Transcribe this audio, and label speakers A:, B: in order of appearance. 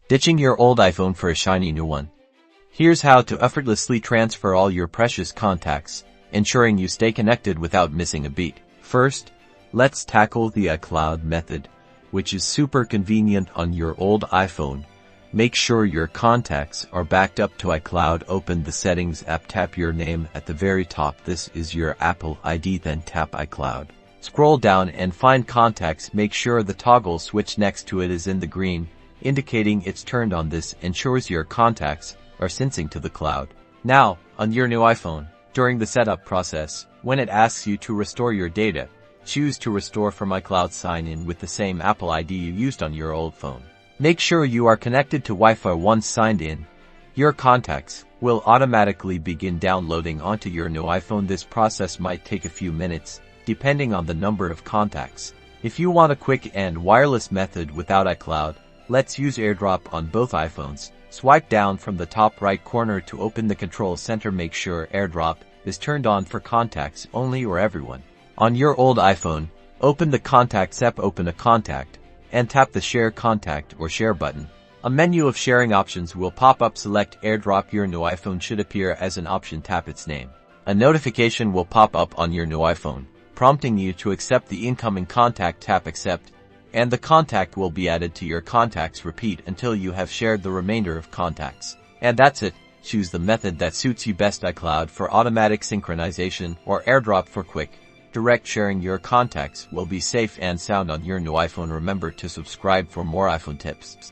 A: Ditching your old iPhone for a shiny new one. Here's how to effortlessly transfer all your precious contacts, ensuring you stay connected without missing a beat. First, let's tackle the iCloud method, which is super convenient on your old iPhone. Make sure your contacts are backed up to iCloud. Open the Settings app, tap your name at the very top. This is your Apple ID, then tap iCloud. Scroll down and find Contacts. Make sure the toggle switch next to it is in the green, indicating it's turned on. This ensures your contacts are syncing to the cloud. Now, on your new iPhone, during the setup process, when it asks you to restore your data, choose to restore from iCloud. Sign in with the same Apple ID you used on your old phone. Make sure you are connected to Wi-Fi. Once signed in, your contacts will automatically begin downloading onto your new iPhone. This process might take a few minutes, depending on the number of contacts. If you want a quick and wireless method without iCloud, let's use AirDrop on both iPhones. Swipe down from the top right corner to open the control center. Make sure AirDrop is turned on for contacts only or everyone. On your old iPhone, open the Contacts app, open a contact, and tap the Share Contact or Share button. A menu of sharing options will pop up. Select AirDrop. Your new iPhone should appear as an option. Tap its name. A notification will pop up on your new iPhone, prompting you to accept the incoming contact. Tap Accept, and the contact will be added to your contacts. Repeat until you have shared the remainder of contacts. And that's it. Choose the method that suits you best: iCloud for automatic synchronization or AirDrop for quick, direct sharing. Your contacts will be safe and sound on your new iPhone. Remember to subscribe for more iPhone tips.